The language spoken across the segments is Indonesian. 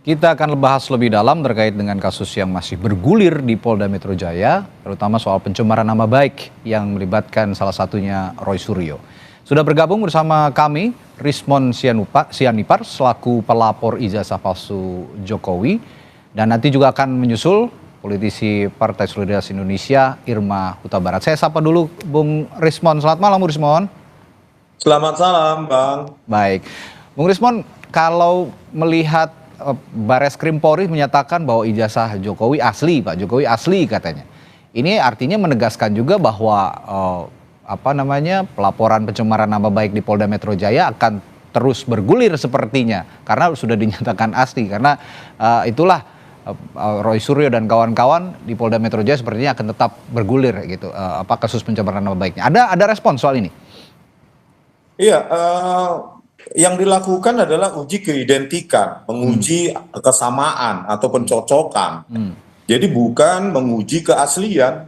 Kita akan bahas lebih dalam terkait dengan kasus yang masih bergulir di Polda Metro Jaya, terutama soal pencemaran nama baik yang melibatkan salah satunya Roy Suryo. Sudah bergabung bersama kami Rismon Sianipar selaku pelapor ijazah palsu Jokowi, dan nanti juga akan menyusul politisi Partai Solidaritas Indonesia Irma Huta Barat. Saya sapa dulu Bung Rismon. Selamat malam Bung Rismon. Selamat malam, Bang. Baik, Bung Rismon, kalau melihat Bareskrim Polri menyatakan bahwa ijazah Jokowi asli, Pak Jokowi asli katanya. Ini artinya menegaskan juga bahwa pelaporan pencemaran nama baik di Polda Metro Jaya akan terus bergulir sepertinya karena sudah dinyatakan asli. Karena itulah Roy Suryo dan kawan-kawan di Polda Metro Jaya sepertinya akan tetap bergulir gitu. Kasus pencemaran nama baiknya. Ada respon soal ini? Iya, yang dilakukan adalah uji keidentikan, menguji kesamaan atau pencocokan. Jadi bukan menguji keaslian.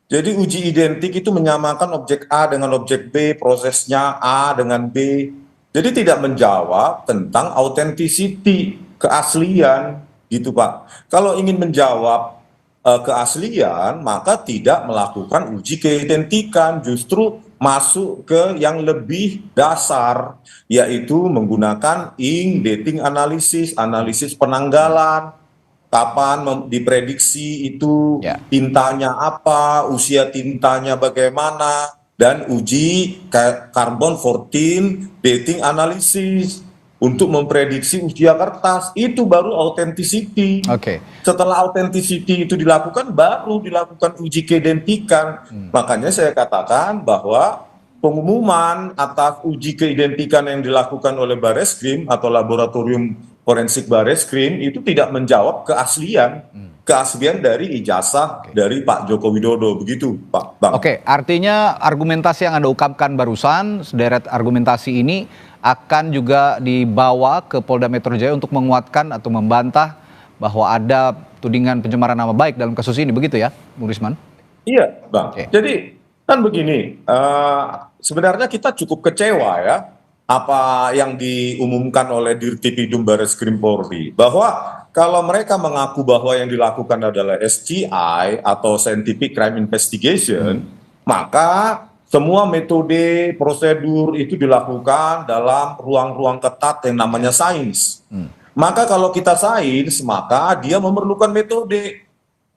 Jadi uji identik itu menyamakan objek A dengan objek B, prosesnya A dengan B. Jadi tidak menjawab tentang authenticity, keaslian, gitu Pak. Kalau ingin menjawab keaslian, maka tidak melakukan uji keidentikan, justru masuk ke yang lebih dasar, yaitu menggunakan dating analisis penanggalan, kapan diprediksi itu tintanya apa, usia tintanya bagaimana, dan uji carbon 14 dating analisis untuk memprediksi usia kertas. Itu baru authenticity. Setelah authenticity itu dilakukan, baru dilakukan uji keidentikan. Makanya saya katakan bahwa pengumuman atas uji keidentikan yang dilakukan oleh Bareskrim atau Laboratorium Forensik Bareskrim itu tidak menjawab keaslian dari ijazah dari Pak Joko Widodo, begitu Pak Bang. Artinya argumentasi yang Anda ungkapkan barusan, sederet argumentasi ini akan juga dibawa ke Polda Metro Jaya untuk menguatkan atau membantah bahwa ada tudingan pencemaran nama baik dalam kasus ini, begitu ya, Bung Rismon? Iya, Bang. Jadi kan begini, sebenarnya kita cukup kecewa ya apa yang diumumkan oleh Dirtipidum Bareskrim Polri, bahwa kalau mereka mengaku bahwa yang dilakukan adalah SCI atau Scientific Crime Investigation, maka semua metode, prosedur itu dilakukan dalam ruang-ruang ketat yang namanya sains. Maka kalau kita sains, maka dia memerlukan metode.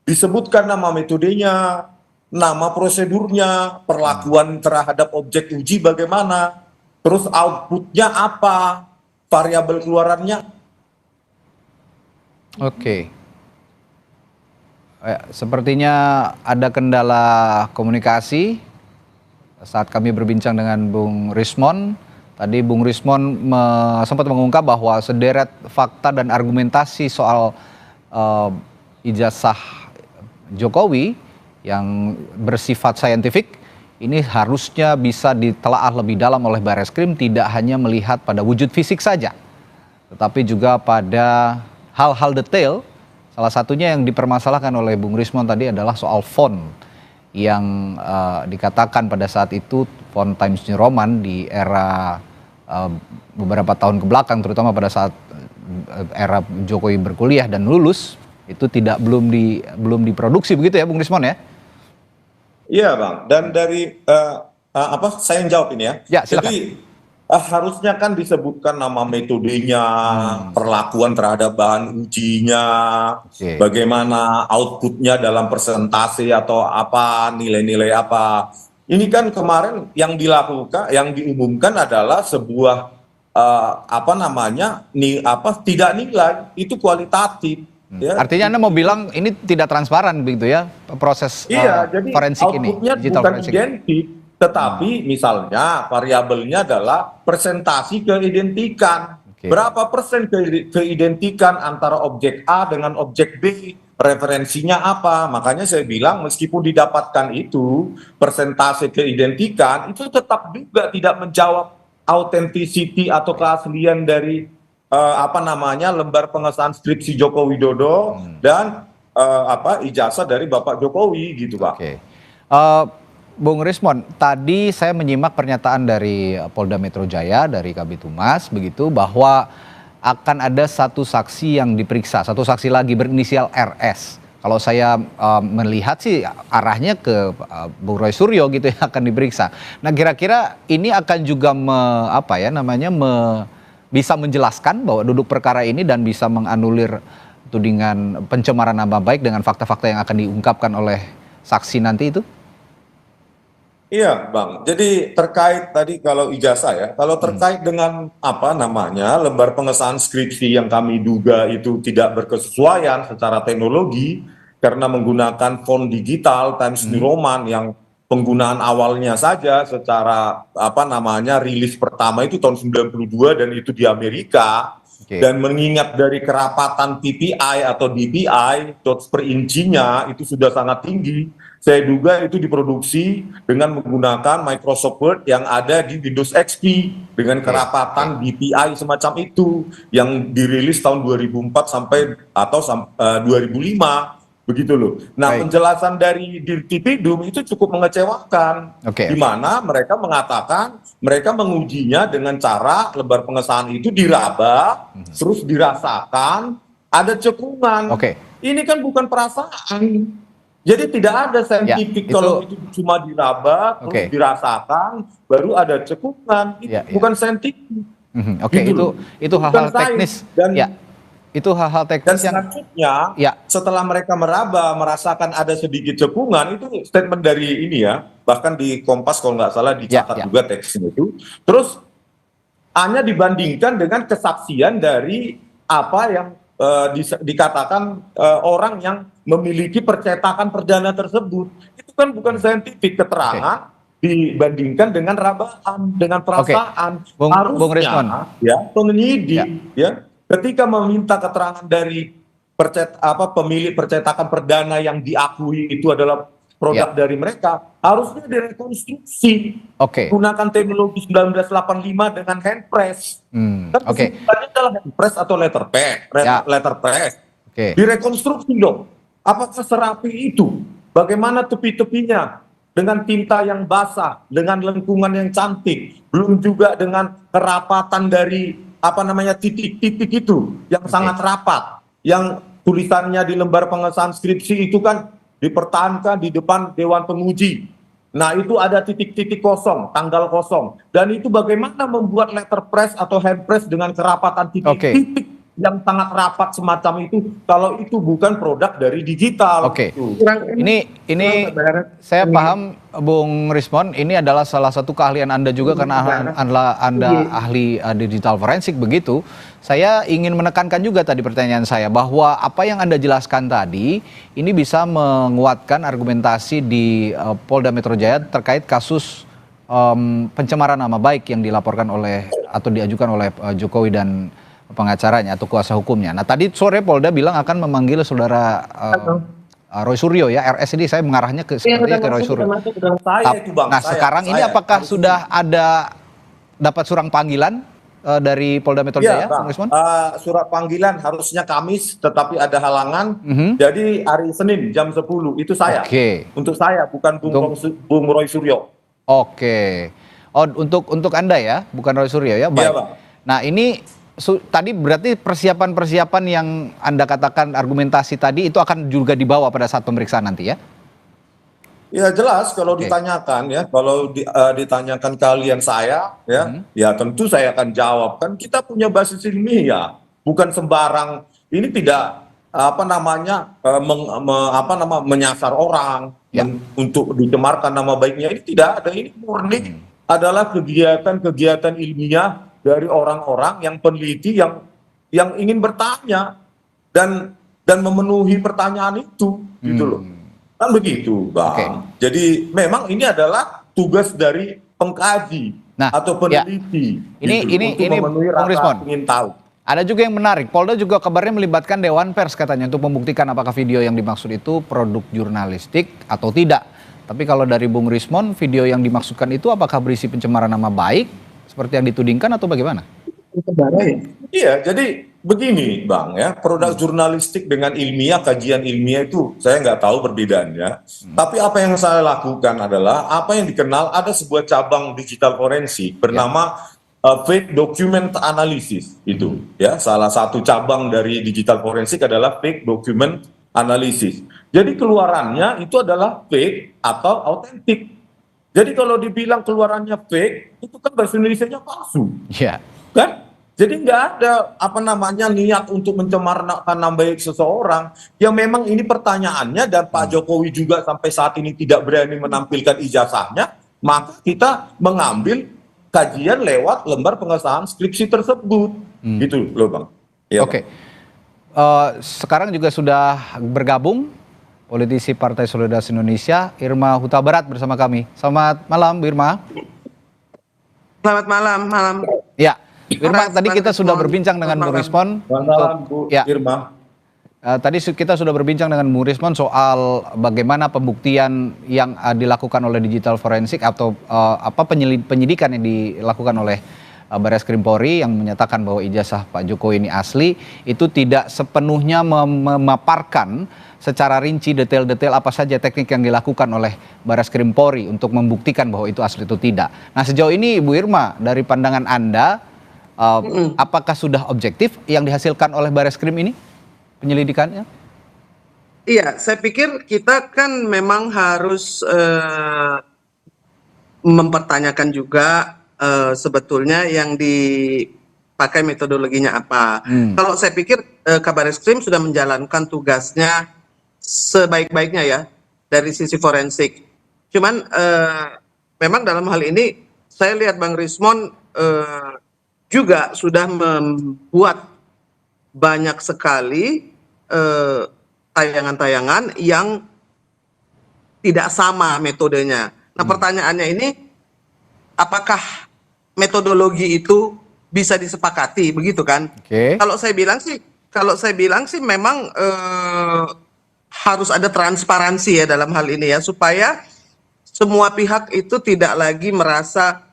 Disebutkan nama metodenya, nama prosedurnya, perlakuan terhadap objek uji bagaimana, terus outputnya apa, variabel keluarannya. Sepertinya ada kendala komunikasi saat kami berbincang dengan Bung Rismon. Tadi Bung Rismon sempat mengungkap bahwa sederet fakta dan argumentasi soal ijazah Jokowi yang bersifat saintifik ini harusnya bisa ditelaah lebih dalam oleh Bareskrim, tidak hanya melihat pada wujud fisik saja, tetapi juga pada hal-hal detail. Salah satunya yang dipermasalahkan oleh Bung Rismon tadi adalah soal font yang dikatakan pada saat itu font Times New Roman di era beberapa tahun kebelakang, terutama pada saat era Jokowi berkuliah dan lulus, itu belum diproduksi, begitu ya Bung Rismon ya? Iya Bang, dan dari saya yang jawab ini ya. Ya, silakan. Jadi harusnya kan disebutkan nama metodenya, perlakuan terhadap bahan ujinya, bagaimana outputnya dalam persentase atau apa, nilai-nilai apa. Ini kan kemarin yang dilakukan, yang diumumkan adalah sebuah tidak nilai, itu kualitatif. Ya. Artinya Anda mau bilang ini tidak transparan begitu ya, proses jadi forensik ini, outputnya bukan identik, tetapi misalnya variabelnya adalah presentasi keidentikan. Berapa persen keidentikan antara objek A dengan objek B, referensinya apa. Makanya saya bilang meskipun didapatkan itu persentase keidentikan, itu tetap juga tidak menjawab authenticity atau keaslian dari lembar pengesahan skripsi Joko Widodo dan ijazah dari Bapak Jokowi, gitu Pak. Bung Rismon, tadi saya menyimak pernyataan dari Polda Metro Jaya, dari Kabid Humas begitu, bahwa akan ada satu saksi yang diperiksa, satu saksi lagi berinisial RS. Kalau saya melihat sih arahnya ke Bung Roy Suryo gitu yang akan diperiksa. Nah kira-kira ini akan juga bisa menjelaskan bahwa duduk perkara ini dan bisa menganulir tudingan pencemaran nama baik dengan fakta-fakta yang akan diungkapkan oleh saksi nanti itu? Iya, Bang. Jadi terkait tadi kalau ijazah ya, kalau terkait dengan lembar pengesahan skripsi yang kami duga itu tidak berkesesuaian secara teknologi karena menggunakan font digital Times New Roman yang penggunaan awalnya saja secara rilis pertama itu tahun 92 dan itu di Amerika. Oke. Dan mengingat dari kerapatan PPI atau DPI dots per incinya itu sudah sangat tinggi. Saya duga itu diproduksi dengan menggunakan Microsoft Word yang ada di Windows XP dengan kerapatan DPI semacam itu yang dirilis tahun 2004 sampai 2005 begitu loh. Nah, penjelasan dari Dirtipidum itu cukup mengecewakan, di mana mereka mengatakan mereka mengujinya dengan cara lembar pengesahan itu diraba, terus dirasakan ada cekungan. Ini kan bukan perasaan. Jadi tidak ada saintifik kalau itu cuma diraba, terus dirasakan, baru ada cekungan. Itu bukan saintifik. Itu hal-hal teknis. Itu hal-hal teknis dan selanjutnya setelah mereka meraba merasakan ada sedikit cekungan, itu statement dari ini ya, bahkan di Kompas kalau nggak salah dicatat juga teksnya itu, terus hanya dibandingkan dengan kesaksian dari apa yang dikatakan orang yang memiliki percetakan perdana tersebut. Itu kan bukan saintifik keterangan dibandingkan dengan rabaan, dengan perasaan. Harusnya ya penyidik ketika meminta keterangan dari pemilik percetakan perdana yang diakui itu adalah produk dari mereka, harusnya direkonstruksi. Gunakan teknologi 1985 dengan handpress. Kesimpulannya adalah handpress atau letterpress. Direkonstruksi dong. Apakah serapi itu? Bagaimana tepi-tepinya? Dengan tinta yang basah, dengan lengkungan yang cantik, belum juga dengan kerapatan dari titik-titik itu yang sangat rapat, yang tulisannya di lembar pengesahan skripsi itu kan dipertahankan di depan Dewan Penguji. Nah itu ada titik-titik kosong, tanggal kosong, dan itu bagaimana membuat letterpress atau handpress dengan kerapatan titik-titik yang sangat rapat semacam itu, kalau itu bukan produk dari digital. Ini saya paham Bung Rismon, ini adalah salah satu keahlian Anda juga karena Anda ahli digital forensik begitu. Saya ingin menekankan juga tadi pertanyaan saya bahwa apa yang Anda jelaskan tadi ini bisa menguatkan argumentasi di Polda Metro Jaya terkait kasus pencemaran nama baik yang dilaporkan oleh atau diajukan oleh Jokowi dan pengacaranya atau kuasa hukumnya. Nah tadi sore Polda bilang akan memanggil saudara Roy Suryo ya, RS ini saya mengarahnya ke sepertinya ke Roy Suryo. Sekarang ini apakah sudah ada dapat surat panggilan dari Polda Metro Jaya, Bang Rismon? Surat panggilan harusnya Kamis, tetapi ada halangan. Jadi hari Senin jam 10 itu saya. Untuk saya, bukan Bung Roy Suryo. Untuk Anda ya, bukan Roy Suryo ya. Baik. Nah ini tadi berarti persiapan-persiapan yang Anda katakan argumentasi tadi itu akan juga dibawa pada saat pemeriksaan nanti ya? Ya jelas kalau ditanyakan ya, kalau ditanyakan kalian saya ya tentu saya akan jawab, kan kita punya basis ilmiah, bukan sembarang ini tidak menyasar orang untuk dicemarkan nama baiknya, ini tidak ada, ini murni adalah kegiatan ilmiah dari orang-orang yang peneliti yang ingin bertanya dan memenuhi pertanyaan itu, gitu loh. Kan begitu, Bang. Jadi memang ini adalah tugas dari pengkaji atau peneliti. Untuk memenuhi rasa ingin tahu. Ada juga yang menarik, Polda juga kabarnya melibatkan Dewan Pers katanya untuk membuktikan apakah video yang dimaksud itu produk jurnalistik atau tidak. Tapi kalau dari Bung Rismon, video yang dimaksudkan itu apakah berisi pencemaran nama baik seperti yang ditudingkan atau bagaimana? Iya, jadi begini Bang ya, produk jurnalistik dengan ilmiah, kajian ilmiah itu saya nggak tahu perbedaannya. Tapi apa yang saya lakukan adalah apa yang dikenal ada sebuah cabang digital forensik bernama fake document analysis itu ya, salah satu cabang dari digital forensik adalah fake document analysis. Jadi keluarannya itu adalah fake atau autentik. Jadi kalau dibilang keluarannya fake, itu kan bahasa Indonesianya palsu, Ya. kan? Jadi nggak ada apa namanya niat untuk mencemarkan nama baik seseorang. Yang memang ini pertanyaannya, dan Pak Jokowi juga sampai saat ini tidak berani menampilkan ijazahnya, maka kita mengambil kajian lewat lembar pengesahan skripsi tersebut, gitu loh Bang. Ya, Oke. Sekarang juga sudah bergabung politisi Partai Solidaritas Indonesia, Irma Huta Barat bersama kami. Selamat malam, Bu Irma. Selamat malam. Ya, Irma, tadi Bang kita sudah Rismon. berbincang dengan Bu Selamat Rismon. Selamat malam Bu Ya. Irma. Tadi kita sudah berbincang dengan Bu Rismon soal bagaimana pembuktian yang dilakukan oleh digital forensik atau penyidikan yang dilakukan oleh Barreskrim Polri yang menyatakan bahwa ijazah Pak Jokowi ini asli, itu tidak sepenuhnya memaparkan secara rinci detail-detail apa saja teknik yang dilakukan oleh Barreskrim Polri untuk membuktikan bahwa itu asli atau tidak. Nah, sejauh ini Bu Irma, dari pandangan Anda, apakah sudah objektif yang dihasilkan oleh Barreskrim ini penyelidikannya? Iya, saya pikir kita kan memang harus mempertanyakan juga sebetulnya yang dipakai metodologinya apa. Kalau saya pikir Kabar Eskrim sudah menjalankan tugasnya sebaik-baiknya ya dari sisi forensik. Cuman memang dalam hal ini saya lihat Bang Rismon juga sudah membuat banyak sekali tayangan-tayangan yang tidak sama metodenya. Nah, pertanyaannya ini, apakah metodologi itu bisa disepakati, begitu kan? Oke. Kalau saya bilang sih memang harus ada transparansi ya dalam hal ini ya, supaya semua pihak itu tidak lagi merasa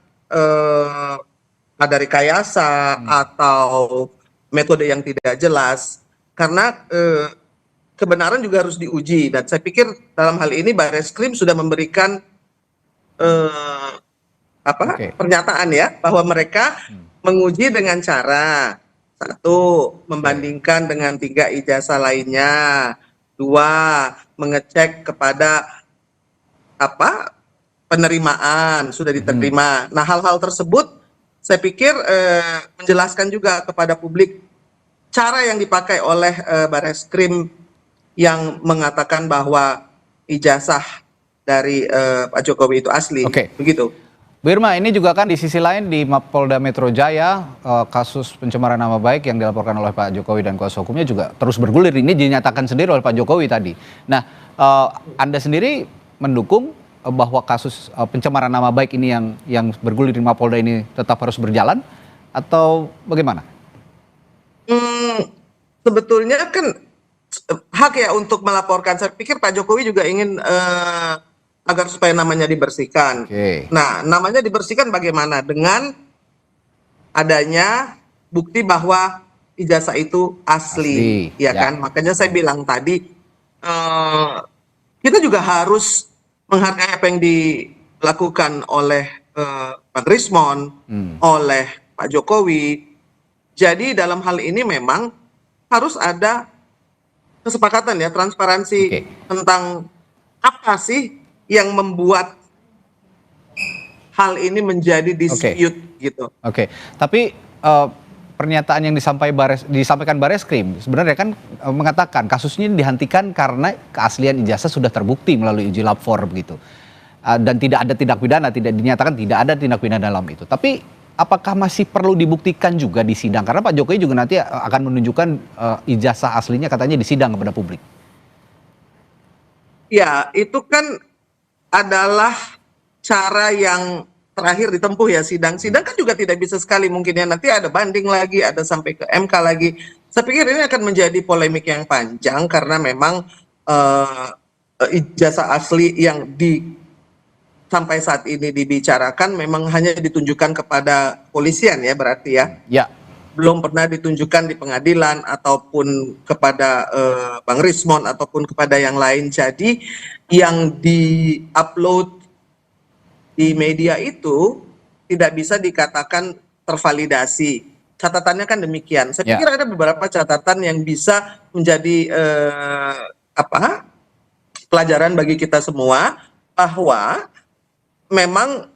ada rekayasa atau metode yang tidak jelas, karena kebenaran juga harus diuji. Dan saya pikir dalam hal ini Barreskrim sudah memberikan pernyataan ya, bahwa mereka menguji dengan cara, satu, membandingkan dengan 3 ijazah lainnya, 2, mengecek kepada penerimaan sudah diterima. Nah, hal-hal tersebut saya pikir menjelaskan juga kepada publik cara yang dipakai oleh Barreskrim yang mengatakan bahwa ijazah dari Pak Jokowi itu asli. Begitu. Bu Irma, ini juga kan di sisi lain di Polda Metro Jaya, kasus pencemaran nama baik yang dilaporkan oleh Pak Jokowi dan kuasa hukumnya juga terus bergulir. Ini dinyatakan sendiri oleh Pak Jokowi tadi. Nah, Anda sendiri mendukung bahwa kasus pencemaran nama baik ini yang bergulir di Mapolda ini tetap harus berjalan atau bagaimana? Sebetulnya kan hak ya untuk melaporkan. Saya pikir Pak Jokowi juga ingin agar supaya namanya dibersihkan. Nah, namanya dibersihkan bagaimana? Dengan adanya bukti bahwa ijazah itu asli. Ya kan? Makanya saya bilang tadi, kita juga harus menghargai apa yang dilakukan oleh Pak Rismon, oleh Pak Jokowi. Jadi dalam hal ini memang harus ada kesepakatan ya, transparansi tentang apa sih yang membuat hal ini menjadi dispute gitu. Tapi pernyataan yang disampaikan Barreskrim sebenarnya kan mengatakan kasus ini dihentikan karena keaslian ijazah sudah terbukti melalui uji lapor begitu. Dan tidak ada tindak pidana, tidak dinyatakan tidak ada tindak pidana dalam itu. Tapi apakah masih perlu dibuktikan juga di sidang? Karena Pak Jokowi juga nanti akan menunjukkan ijazah aslinya katanya di sidang kepada publik. Ya, itu kan adalah cara yang terakhir ditempuh ya, sidang. Sidang kan juga tidak bisa sekali, mungkin ya nanti ada banding lagi, ada sampai ke MK lagi. Saya pikir ini akan menjadi polemik yang panjang karena memang ijazah asli yang sampai saat ini dibicarakan memang hanya ditunjukkan kepada polisian ya, berarti ya. Belum pernah ditunjukkan di pengadilan ataupun kepada Bang Rismon ataupun kepada yang lain. Jadi yang di-upload di media itu tidak bisa dikatakan tervalidasi. Catatannya kan demikian. Saya Ya. pikir ada beberapa catatan yang bisa menjadi pelajaran bagi kita semua, bahwa memang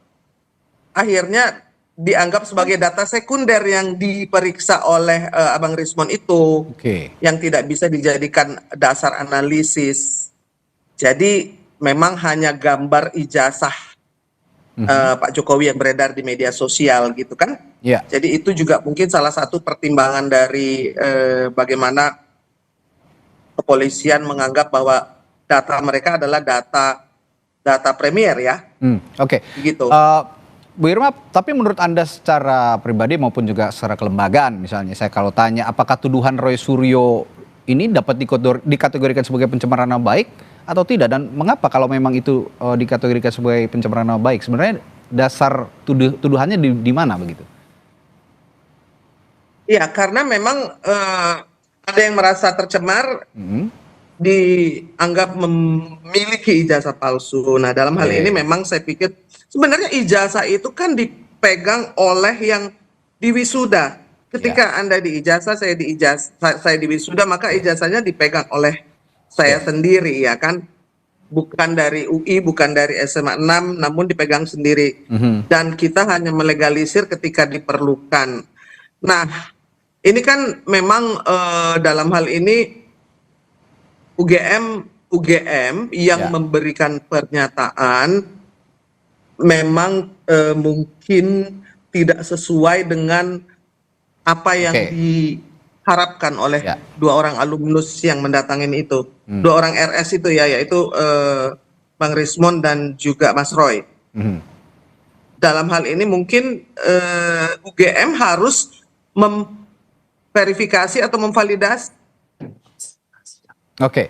akhirnya dianggap sebagai data sekunder yang diperiksa oleh Abang Rismon itu, Oke. yang tidak bisa dijadikan dasar analisis. Jadi memang hanya gambar ijazah Pak Jokowi yang beredar di media sosial gitu kan. Ya. Jadi itu juga mungkin salah satu pertimbangan dari bagaimana kepolisian menganggap bahwa data mereka adalah data premier ya, Oke. begitu. Bu Irma, tapi menurut Anda secara pribadi maupun juga secara kelembagaan, misalnya saya kalau tanya apakah tuduhan Roy Suryo ini dapat dikategorikan sebagai pencemaran nama baik atau tidak, dan mengapa kalau memang itu dikategorikan sebagai pencemaran nama baik? Sebenarnya dasar tuduhannya di mana begitu? Iya, karena memang ada yang merasa tercemar, dianggap memiliki ijazah palsu. Nah, dalam hal ini memang saya pikir sebenarnya ijazah itu kan dipegang oleh yang diwisuda. Ketika Anda diijazah, saya diwisuda, maka ijazahnya dipegang oleh saya sendiri, ya kan? Bukan dari UI, bukan dari SMA 6, namun dipegang sendiri. Dan kita hanya melegalisir ketika diperlukan. Nah, ini kan memang dalam hal ini UGM yang memberikan pernyataan memang mungkin tidak sesuai dengan apa yang diharapkan oleh dua orang alumnus yang mendatangin itu, dua orang RS itu ya, yaitu Bang Rismon dan juga Mas Roy. Dalam hal ini mungkin UGM harus memverifikasi atau memvalidasi. Oke,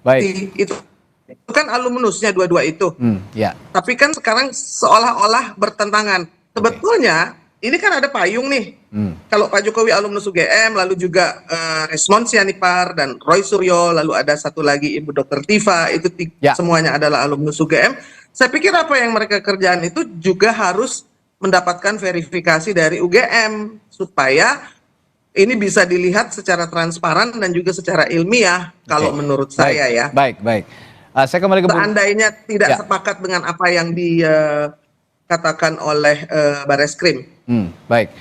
baik. Itu kan alumnusnya dua-dua itu. Ya. Tapi kan sekarang seolah-olah bertentangan. Sebetulnya ini kan ada payung nih. Kalau Pak Jokowi alumnus UGM, lalu juga Rismon Sianipar dan Roy Suryo, lalu ada satu lagi Ibu Dr. Tifa, itu semuanya adalah alumnus UGM. Saya pikir apa yang mereka kerjaan itu juga harus mendapatkan verifikasi dari UGM supaya ini bisa dilihat secara transparan dan juga secara ilmiah, kalau menurut saya ya. Baik. Saya kembali ke seandainya tidak sepakat dengan apa yang dikatakan oleh Bareskrim. Baik.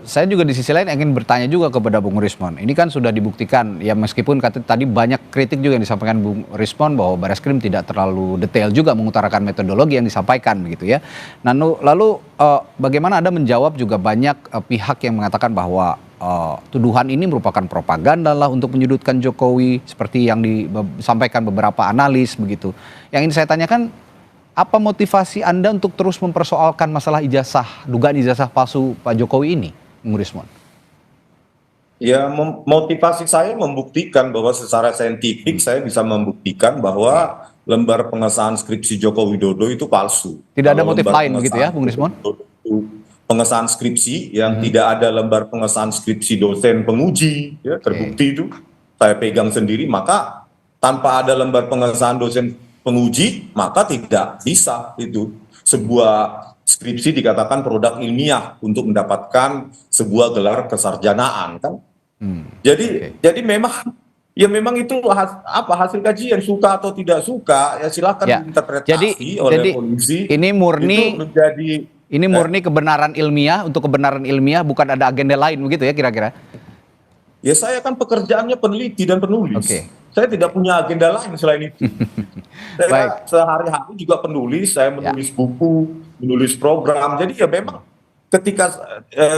Saya juga di sisi lain ingin bertanya juga kepada Bung Rismon. Ini kan sudah dibuktikan, ya meskipun tadi banyak kritik juga yang disampaikan Bung Rismon bahwa Bareskrim tidak terlalu detail juga mengutarakan metodologi yang disampaikan begitu ya. Nah, lalu bagaimana Anda menjawab juga banyak pihak yang mengatakan bahwa tuduhan ini merupakan propaganda lah untuk menyudutkan Jokowi seperti yang disampaikan beberapa analis begitu. Yang ingin saya tanyakan, apa motivasi Anda untuk terus mempersoalkan masalah dugaan ijazah palsu Pak Jokowi ini, Bung Rismon? Ya, motivasi saya membuktikan bahwa secara saintifik saya bisa membuktikan bahwa lembar pengesahan skripsi Joko Widodo itu palsu. Tidak ada motif lain begitu ya, Bung Rismon? Pengesahan skripsi yang tidak ada lembar pengesahan skripsi dosen penguji, ya, terbukti itu saya pegang sendiri, maka tanpa ada lembar pengesahan dosen penguji, maka tidak bisa itu sebuah skripsi dikatakan produk ilmiah untuk mendapatkan sebuah gelar kesarjanaan, kan? Jadi memang itu hasil kajian, suka atau tidak suka ya silakan diinterpretasi oleh polisi. Ini murni kebenaran ilmiah, untuk kebenaran ilmiah, bukan ada agenda lain begitu ya kira-kira? Ya, saya kan pekerjaannya peneliti dan penulis. Saya tidak punya agenda lain selain itu. Saya sehari-hari juga penulis, saya menulis buku, menulis program. Jadi ya memang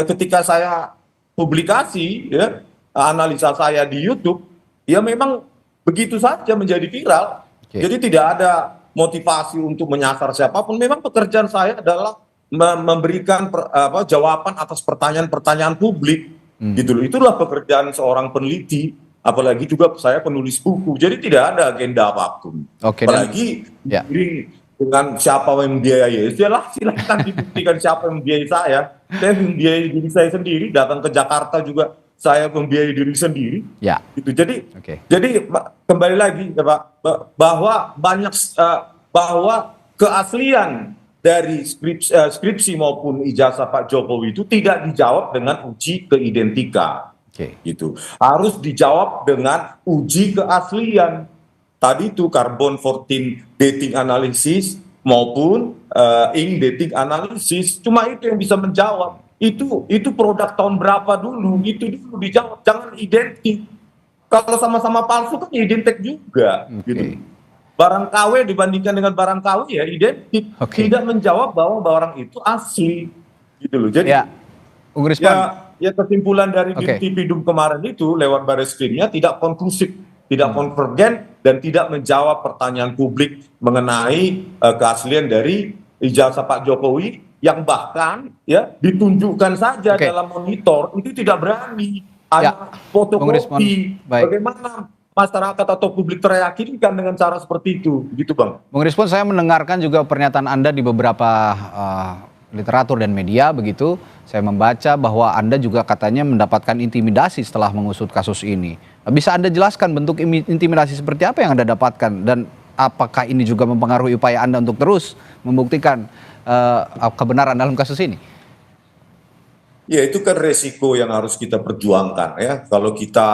ketika saya publikasi ya analisa saya di YouTube, ya memang begitu saja menjadi viral. Jadi tidak ada motivasi untuk menyasar siapapun. Memang pekerjaan saya adalah memberikan jawaban atas pertanyaan-pertanyaan publik, gitu loh. Itulah pekerjaan seorang peneliti, apalagi juga saya penulis buku. Jadi tidak ada agenda apapun. Apalagi dengan siapa yang membiayai, silahkan dibuktikan siapa yang membiayai saya. Saya membiayai diri saya sendiri, datang ke Jakarta juga saya membiayai diri sendiri. Gitu. Jadi kembali lagi ya Pak, bahwa keaslian dari skripsi maupun ijazah Pak Jokowi itu tidak dijawab dengan uji keidentikan. Oke. Gitu. Harus dijawab dengan uji keaslian. Tadi itu carbon 14 dating analysis maupun ink dating analysis. Cuma itu yang bisa menjawab. Itu produk tahun berapa dulu? Itu dulu dijawab. Jangan identik. Kalau sama-sama palsu kan identik juga. Gitu. Barang KW dibandingkan dengan barang KW ya identik. Tidak menjawab bahwa barang itu asli. Gitu loh. Jadi ya, Bung Risman. Ya kesimpulan dari Dirtipidum kemarin itu lewat Bareskrimnya tidak konklusif, tidak konvergen dan tidak menjawab pertanyaan publik mengenai keaslian dari ijazah Pak Jokowi yang bahkan ya ditunjukkan saja dalam monitor itu tidak berani hanya fotokopi. Bagaimana masyarakat atau publik teryakinkan dengan cara seperti itu, gitu Bang. Bung Risman, saya mendengarkan juga pernyataan Anda di beberapa literatur dan media begitu. Saya membaca bahwa Anda juga katanya mendapatkan intimidasi setelah mengusut kasus ini. Bisa Anda jelaskan bentuk intimidasi seperti apa yang Anda dapatkan dan apakah ini juga mempengaruhi upaya Anda untuk terus membuktikan kebenaran dalam kasus ini? Ya itu kan resiko yang harus kita perjuangkan ya. Kalau kita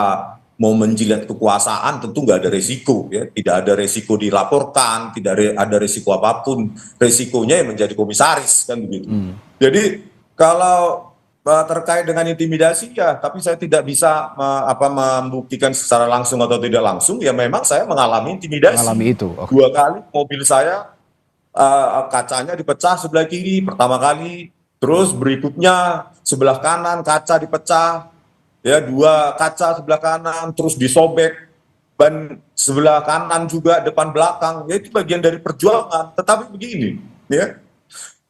mau menjilat kekuasaan tentu nggak ada resiko ya, tidak ada resiko dilaporkan, tidak ada resiko apapun, resikonya yang menjadi komisaris kan begitu. Jadi kalau terkait dengan intimidasi ya, tapi saya tidak bisa membuktikan secara langsung atau tidak langsung ya, memang saya mengalami intimidasi. Mengalami itu. 2 kali mobil saya kacanya dipecah sebelah kiri pertama kali, terus berikutnya sebelah kanan kaca dipecah. Ya 2 kaca sebelah kanan terus disobek, ban sebelah kanan juga depan belakang, ya itu bagian dari perjuangan. Tetapi begini ya,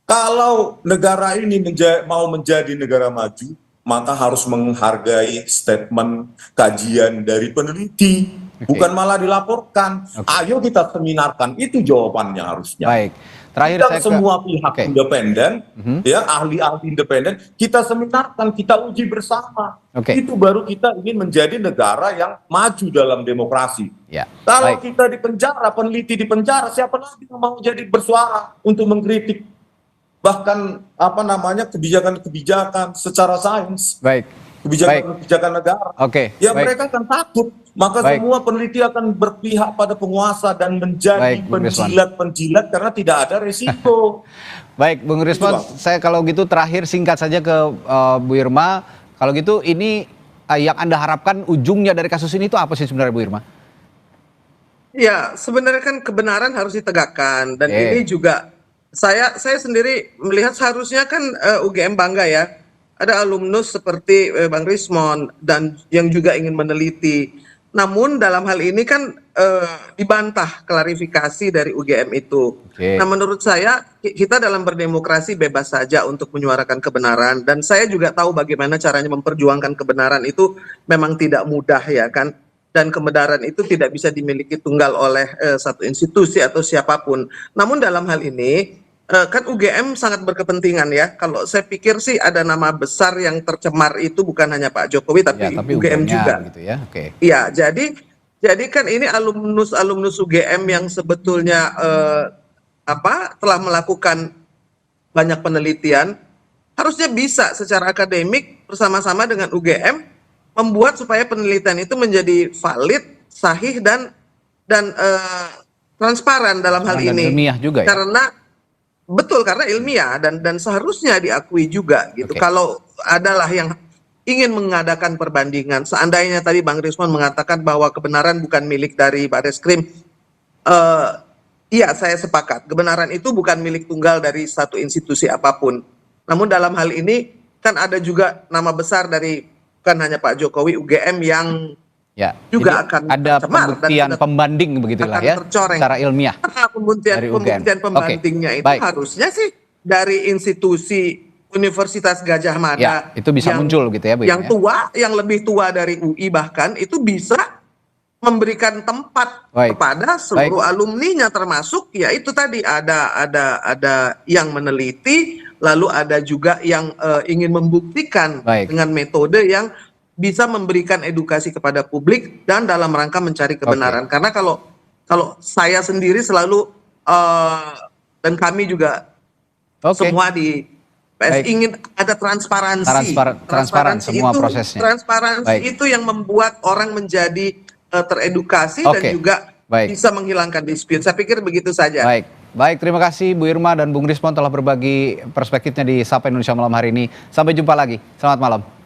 kalau negara ini mau menjadi negara maju, maka harus menghargai statement kajian dari peneliti, bukan malah dilaporkan. Ayo kita seminarkan, itu jawabannya harusnya. Baik. Terakhir kita semua pihak independen, ya ahli-ahli independen, kita seminarkan, kita uji bersama. Itu baru kita ingin menjadi negara yang maju dalam demokrasi. Kalau kita di penjara, peneliti di penjara, siapa lagi yang mau jadi bersuara untuk mengkritik bahkan kebijakan-kebijakan secara sains? Kebijakan negara. Mereka akan takut. Maka semua peneliti akan berpihak pada penguasa dan menjadi penjilat-penjilat karena tidak ada resiko. Baik, Bung Risman, saya kalau gitu terakhir singkat saja ke Bu Irma. Kalau gitu ini yang Anda harapkan ujungnya dari kasus ini itu apa sih sebenarnya, Bu Irma? Ya, sebenarnya kan kebenaran harus ditegakkan dan ini juga saya sendiri melihat seharusnya kan UGM bangga ya. Ada alumnus seperti Bang Rismon dan yang juga ingin meneliti. Namun dalam hal ini kan dibantah klarifikasi dari UGM itu. Nah menurut saya kita dalam berdemokrasi bebas saja untuk menyuarakan kebenaran. Dan saya juga tahu bagaimana caranya memperjuangkan kebenaran itu memang tidak mudah ya kan. Dan kebenaran itu tidak bisa dimiliki tunggal oleh satu institusi atau siapapun. Namun dalam hal ini kan UGM sangat berkepentingan ya. Kalau saya pikir sih ada nama besar yang tercemar itu bukan hanya Pak Jokowi tapi UGM juga. Gitu ya. Iya, jadi kan ini alumnus UGM yang sebetulnya telah melakukan banyak penelitian, harusnya bisa secara akademik bersama-sama dengan UGM membuat supaya penelitian itu menjadi valid, sahih dan transparan dalam hal ini. Ilmiah juga ya. Karena ilmiah dan seharusnya diakui juga gitu. Kalau adalah yang ingin mengadakan perbandingan, seandainya tadi Bang Rismon mengatakan bahwa kebenaran bukan milik dari Bareskrim, iya saya sepakat, kebenaran itu bukan milik tunggal dari satu institusi apapun. Namun dalam hal ini kan ada juga nama besar dari bukan hanya Pak Jokowi, UGM yang juga akan ada pembuktian pembanding begitulah ya, secara ilmiah. Pembuktian pembandingnya itu harusnya sih dari institusi Universitas Gajah Mada itu bisa muncul gitu ya, yang tua, yang lebih tua dari UI bahkan itu bisa memberikan tempat kepada seluruh alumninya, termasuk ya itu tadi ada yang meneliti, lalu ada juga yang ingin membuktikan dengan metode yang bisa memberikan edukasi kepada publik dan dalam rangka mencari kebenaran. Karena kalau saya sendiri selalu dan kami juga Oke. Semua di PS Baik. ingin ada transparansi. Transparan semua prosesnya. Transparansi Baik. itu yang membuat orang menjadi teredukasi dan Oke. juga Baik. bisa menghilangkan dispute. Saya pikir begitu saja. Baik, terima kasih Bu Irma dan Bung Rismon telah berbagi perspektifnya di Sapa Indonesia Malam hari ini. Sampai jumpa lagi. Selamat malam.